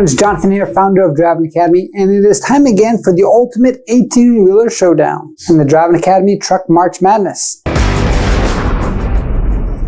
everyone, it's Jonathan here, founder of Driving Academy, and it is time again for the ultimate 18-wheeler showdown in the Driving Academy Truck March Madness.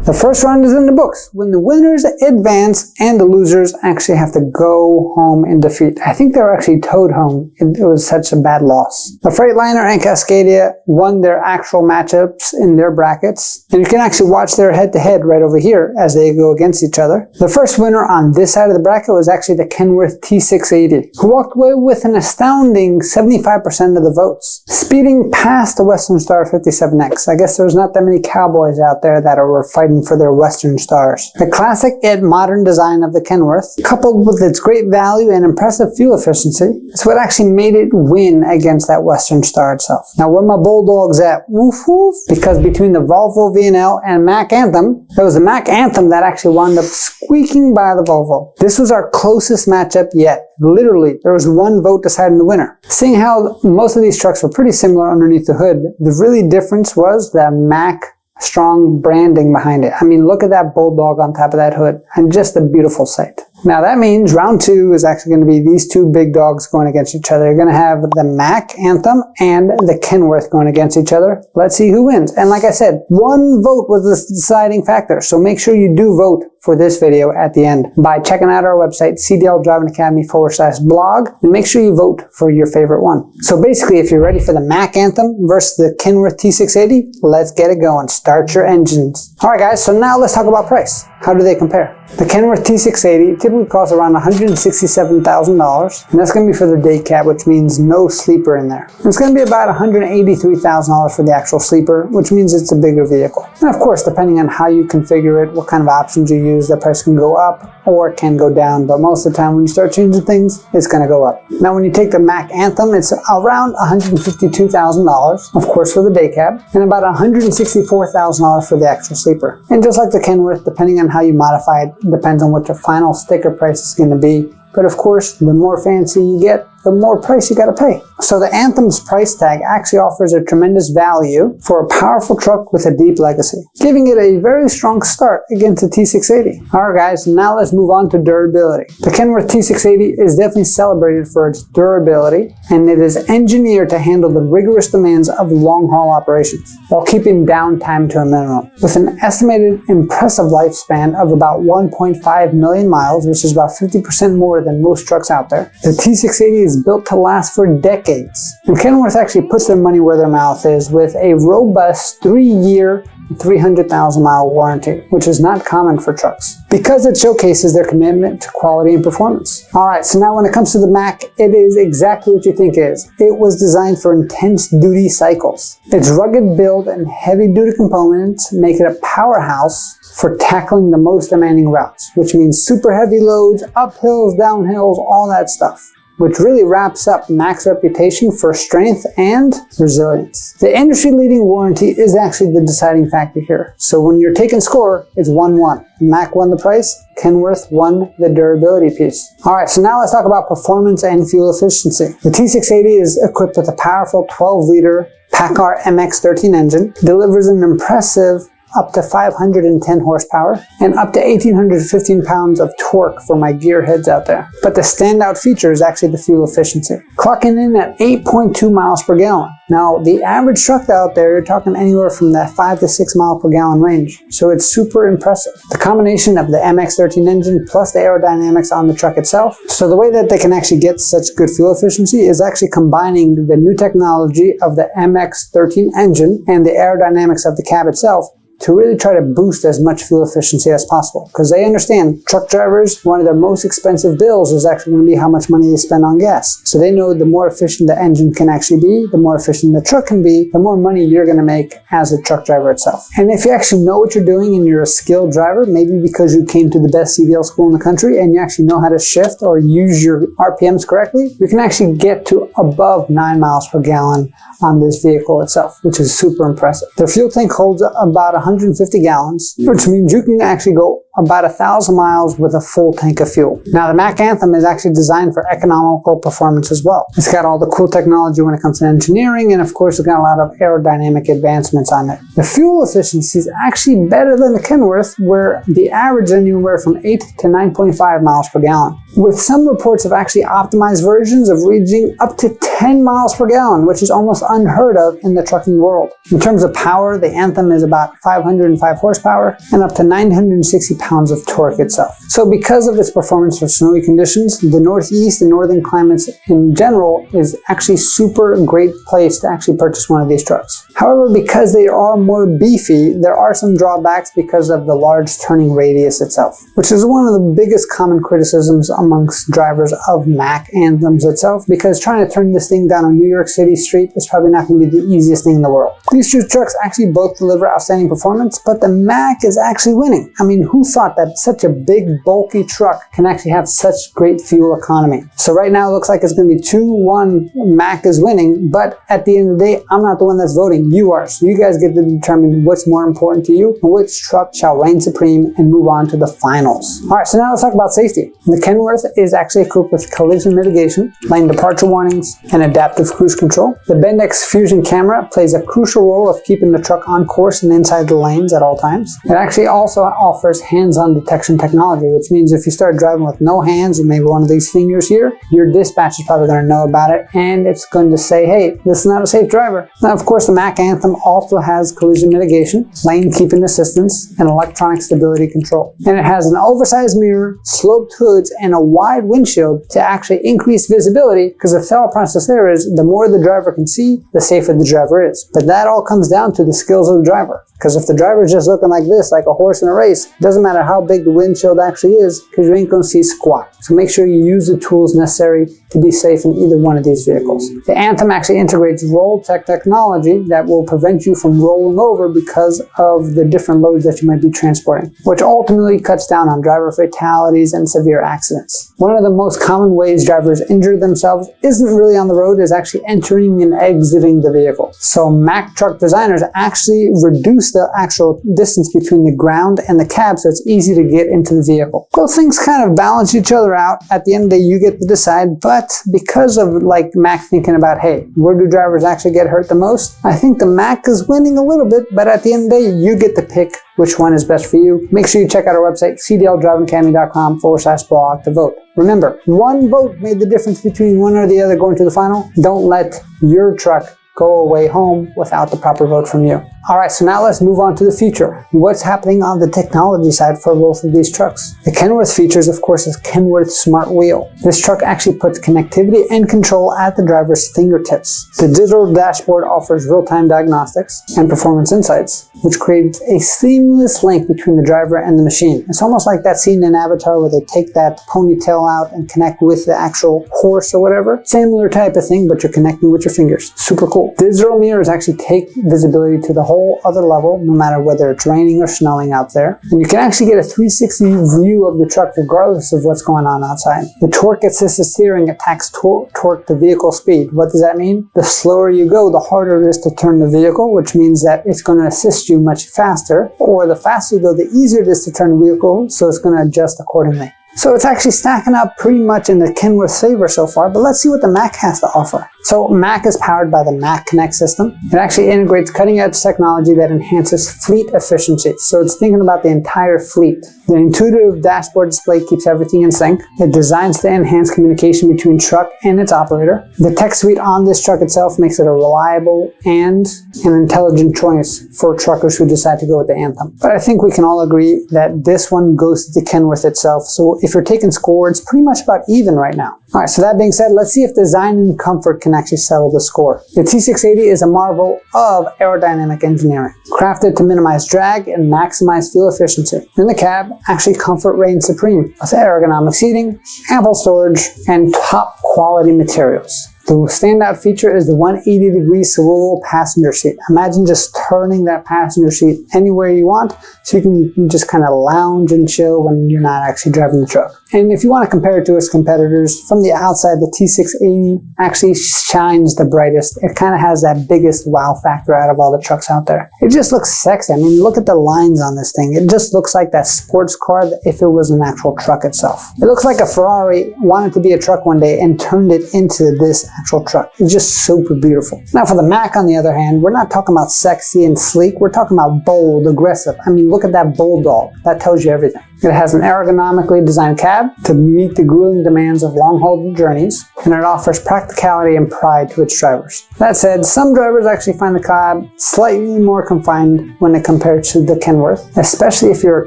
The first round is in the books, when the winners advance and the losers actually have to go home in defeat. I think they were actually towed home. It was such a bad loss. The Freightliner and Cascadia won their actual matchups in their brackets, and you can actually watch their head-to-head right over here as they go against each other. The first winner on this side of the bracket was actually the Kenworth T680, who walked away with an astounding 75% of the votes, speeding past the Western Star 57X. I guess there's not that many cowboys out there that were fighting for their Western Stars. The classic yet modern design of the Kenworth, coupled with its great value and impressive fuel efficiency, is what actually made it win against that Western Star itself. Now, where my Bulldogs at? Woof woof! Because between the Volvo V&L and Mack Anthem, it was the Mack Anthem that actually wound up squeaking by the Volvo. This was our closest matchup yet. Literally, there was one vote deciding the winner. Seeing how most of these trucks were pretty similar underneath the hood, the really difference was the Mack strong branding behind it. I mean, look at that Bulldog on top of that hood, and just a beautiful sight. Now that means round two is actually going to be these two big dogs going against each other. You're going to have the Mack Anthem and the Kenworth going against each other. Let's see who wins. And like I said, one vote was the deciding factor, so make sure you do vote for this video at the end by checking out our website, cdldrivingacademy.com/blog, and make sure you vote for your favorite one. So basically, if you're ready for the Mack Anthem versus the Kenworth T680, let's get it going. Start your engines. All right, guys, so now let's talk about price. How do they compare? The Kenworth T680 typically costs around $167,000, and that's going to be for the day cab, which means no sleeper in there. And it's going to be about $183,000 for the actual sleeper, which means it's a bigger vehicle. And of course, depending on how you configure it, what kind of options you use, the price can go up or it can go down, but most of the time when you start changing things, it's going to go up. Now when you take the Mack Anthem, it's around $152,000, of course for the day cab, and about $164,000 for the actual sleeper. And just like the Kenworth, depending on how you modify it, depends on what your final sticker price is going to be. But of course, the more fancy you get, the more price you gotta pay. So the Anthem's price tag actually offers a tremendous value for a powerful truck with a deep legacy, giving it a very strong start against the T680. Alright guys, now let's move on to durability. The Kenworth T680 is definitely celebrated for its durability, and it is engineered to handle the rigorous demands of long-haul operations, while keeping downtime to a minimum. With an estimated impressive lifespan of about 1.5 million miles, which is about 50% more than most trucks out there, the T680 is built to last for decades. And Kenworth actually puts their money where their mouth is with a robust 3-year, 300,000-mile warranty, which is not common for trucks, because it showcases their commitment to quality and performance. Alright, so now when it comes to the Mack, it is exactly what you think it is. It was designed for intense duty cycles. Its rugged build and heavy-duty components make it a powerhouse for tackling the most demanding routes, which means super heavy loads, uphills, downhills, all that stuff, which really wraps up Mack's reputation for strength and resilience. The industry-leading warranty is actually the deciding factor here. So when you're taking score, it's 1-1. Mack won the price, Kenworth won the durability piece. Alright, so now let's talk about performance and fuel efficiency. The T680 is equipped with a powerful 12-liter PACCAR MX-13 engine, delivers an impressive up to 510 horsepower and up to 1,815 pounds of torque for my gearheads out there. But the standout feature is actually the fuel efficiency, clocking in at 8.2 miles per gallon. Now, the average truck out there, you're talking anywhere from that 5 to 6 mile per gallon range, so it's super impressive. The combination of the MX-13 engine plus the aerodynamics on the truck itself, so the way that they can actually get such good fuel efficiency is actually combining the new technology of the MX-13 engine and the aerodynamics of the cab itself to really try to boost as much fuel efficiency as possible. Because they understand truck drivers, one of their most expensive bills is actually going to be how much money they spend on gas. So they know the more efficient the engine can actually be, the more efficient the truck can be, the more money you're going to make as a truck driver itself. And if you actually know what you're doing and you're a skilled driver, maybe because you came to the best CDL school in the country and you actually know how to shift or use your RPMs correctly, you can actually get to above 9 miles per gallon on this vehicle itself, which is super impressive. The fuel tank holds about 150 gallons, which means you can actually go about 1,000 miles with a full tank of fuel. Now the Mack Anthem is actually designed for economical performance as well. It's got all the cool technology when it comes to engineering, and of course it's got a lot of aerodynamic advancements on it. The fuel efficiency is actually better than the Kenworth, where the average is anywhere from 8 to 9.5 miles per gallon, with some reports of actually optimized versions of reaching up to 10 miles per gallon, which is almost unheard of in the trucking world. In terms of power, the Anthem is about 505 horsepower and up to 960 pounds of torque itself. So because of its performance for snowy conditions, the Northeast and northern climates in general is actually super great place to actually purchase one of these trucks. However, because they are more beefy, there are some drawbacks because of the large turning radius itself, which is one of the biggest common criticisms amongst drivers of Mack Anthems itself, because trying to turn this thing down a New York City street is probably not going to be the easiest thing in the world. These two trucks actually both deliver outstanding performance, but the Mack is actually winning. I mean, who thought that such a big, bulky truck can actually have such great fuel economy? So right now it looks like it's going to be 2-1, Mack is winning, but at the end of the day, I'm not the one that's voting, you are. So you guys get to determine what's more important to you and which truck shall reign supreme and move on to the finals. Alright, so now let's talk about safety. The Kenworth is actually equipped with collision mitigation, lane departure warnings, and adaptive cruise control. The Bendix Fusion camera plays a crucial role of keeping the truck on course and inside the lanes at all times. It actually also offers hands-on detection technology, which means if you start driving with no hands or maybe one of these fingers here, your dispatch is probably going to know about it and it's going to say, hey, this is not a safe driver. Now, of course, the Mack Anthem also has collision mitigation, lane keeping assistance, and electronic stability control. And it has an oversized mirror, sloped hoods, and a wide windshield to actually increase visibility, because the thought process there is the more the driver can see, the safer the driver is. But that all comes down to the skills of the driver. Because if the driver is just looking like this, like a horse in a race, it doesn't matter how big the windshield actually is, because you ain't going to see squat. So make sure you use the tools necessary to be safe in either one of these vehicles. The Anthem actually integrates roll technology that will prevent you from rolling over because of the different loads that you might be transporting, which ultimately cuts down on driver fatalities and severe accidents. One of the most common ways drivers injure themselves isn't really on the road, is actually entering and exiting the vehicle. So Mack truck designers actually reduce the actual distance between the ground and the cab so it's easy to get into the vehicle. Both things kind of balance each other out. At the end of the day, you get to decide, but because of like Mack thinking about, hey, where do drivers actually get hurt the most? I think the Mack is winning a little bit, but at the end of the day, you get to pick which one is best for you. Make sure you check out our website, cdldrivingacademy.com/blog to vote. Remember, one vote made the difference between one or the other going to the final. Don't let your truck go away home without the proper vote from you. Alright, so now let's move on to the future. What's happening on the technology side for both of these trucks? The Kenworth features, of course, is Kenworth Smart Wheel. This truck actually puts connectivity and control at the driver's fingertips. The digital dashboard offers real-time diagnostics and performance insights, which creates a seamless link between the driver and the machine. It's almost like that scene in Avatar where they take that ponytail out and connect with the actual horse or whatever. Similar type of thing, but you're connecting with your fingers. Super cool. Digital mirrors actually take visibility to the whole other level, no matter whether it's raining or snowing out there. And you can actually get a 360 view of the truck regardless of what's going on outside. The torque assisted steering attacks torque to vehicle speed. What does that mean? The slower you go, the harder it is to turn the vehicle, which means that it's going to assist you much faster, or the faster you go, the easier it is to turn the vehicle, so it's going to adjust accordingly. So it's actually stacking up pretty much in the Kenworth favor so far, but let's see what the Mack has to offer. So Mack is powered by the Mack Connect system. It actually integrates cutting-edge technology that enhances fleet efficiency. So it's thinking about the entire fleet. The intuitive dashboard display keeps everything in sync. It designs to enhance communication between truck and its operator. The tech suite on this truck itself makes it a reliable and an intelligent choice for truckers who decide to go with the Anthem. But I think we can all agree that this one goes to the Kenworth itself. So if you're taking score, it's pretty much about even right now. Alright, so that being said, let's see if design and comfort can actually settle the score. The T680 is a marvel of aerodynamic engineering, crafted to minimize drag and maximize fuel efficiency. In the cab, actually comfort reigns supreme with ergonomic seating, ample storage, and top quality materials. The The standout feature is the 180-degree swivel passenger seat. Imagine just turning that passenger seat anywhere you want, so you can just kind of lounge and chill when you're not actually driving the truck. And if you want to compare it to its competitors, from the outside, the T680 actually shines the brightest. It kind of has that biggest wow factor out of all the trucks out there. It just looks sexy. I mean, look at the lines on this thing. It just looks like that sports car if it was an actual truck itself. It looks like a Ferrari wanted to be a truck one day and turned it into this actual truck. It's just super beautiful. Now for the Mack, on the other hand, we're not talking about sexy and sleek. We're talking about bold, aggressive. I mean, look at that bulldog. That tells you everything. It has an ergonomically designed cab to meet the grueling demands of long-haul journeys, and it offers practicality and pride to its drivers. That said, some drivers actually find the cab slightly more confined when it compared to the Kenworth, especially if you're a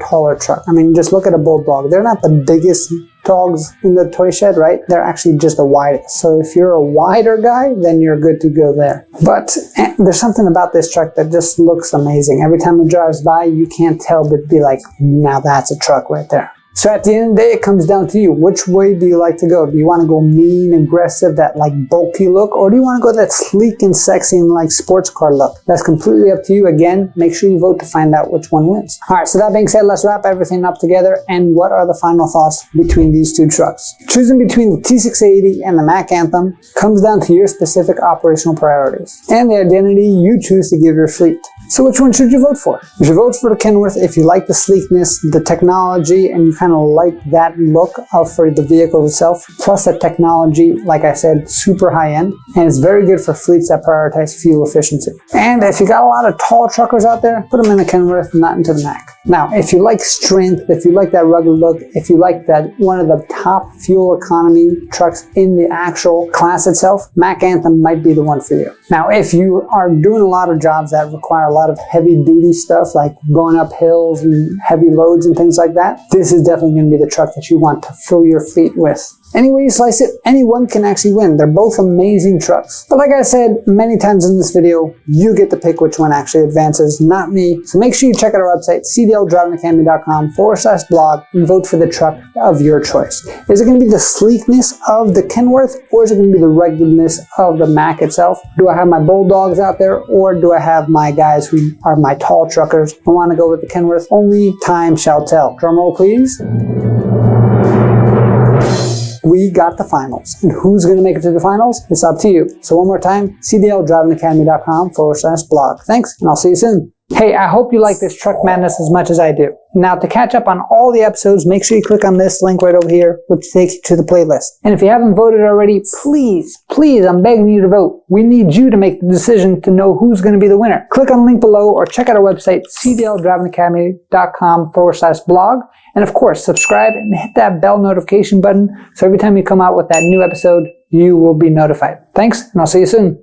taller truck. I mean, just look at a bulldog. They're not the biggest dogs in the toy shed, right? They're actually just the widest. So if you're a wider guy, then you're good to go there. But there's something about this truck that just looks amazing. Every time it drives by, you can't tell but be like, now that's a truck right there. So at the end of the day, it comes down to you. Which way do you like to go? Do you want to go mean, aggressive, that like bulky look? Or do you want to go that sleek and sexy and like sports car look? That's completely up to you. Again, make sure you vote to find out which one wins. All right, so that being said, let's wrap everything up together. And what are the final thoughts between these two trucks? Choosing between the T680 and the Mack Anthem comes down to your specific operational priorities and the identity you choose to give your fleet. So which one should you vote for? You should vote for the Kenworth if you like the sleekness, the technology, and you kind of like that look for the vehicle itself. Plus the technology, like I said, super high end, and it's very good for fleets that prioritize fuel efficiency. And if you got a lot of tall truckers out there, put them in the Kenworth, not into the Mack. Now, if you like strength, if you like that rugged look, if you like that one of the top fuel economy trucks in the actual class itself, Mack Anthem might be the one for you. Now, if you are doing a lot of jobs that require a lot of heavy duty stuff, like going up hills and heavy loads and things like that, this is definitely going to be the truck that you want to fill your fleet with. Any way you slice it, anyone can actually win. They're both amazing trucks. But like I said many times in this video, you get to pick which one actually advances, not me. So make sure you check out our website, cdldrivingacademy.com/blog, and vote for the truck of your choice. Is it going to be the sleekness of the Kenworth, or is it going to be the ruggedness of the Mack itself? Do I have my bulldogs out there, or do I have my guys who are my tall truckers who want to go with the Kenworth? Only time shall tell. Drum roll, please. We got the finals. And who's going to make it to the finals? It's up to you. So one more time, cdldrivingacademy.com/blog. Thanks, and I'll see you soon. Hey, I hope you like this truck madness as much as I do. Now, to catch up on all the episodes, make sure you click on this link right over here, which takes you to the playlist. And if you haven't voted already, please, I'm begging you to vote. We need you to make the decision to know who's going to be the winner. Click on the link below or check out our website, cdldrivingacademy.com/blog. And of course, subscribe and hit that bell notification button so every time you come out with that new episode, you will be notified. Thanks, and I'll see you soon.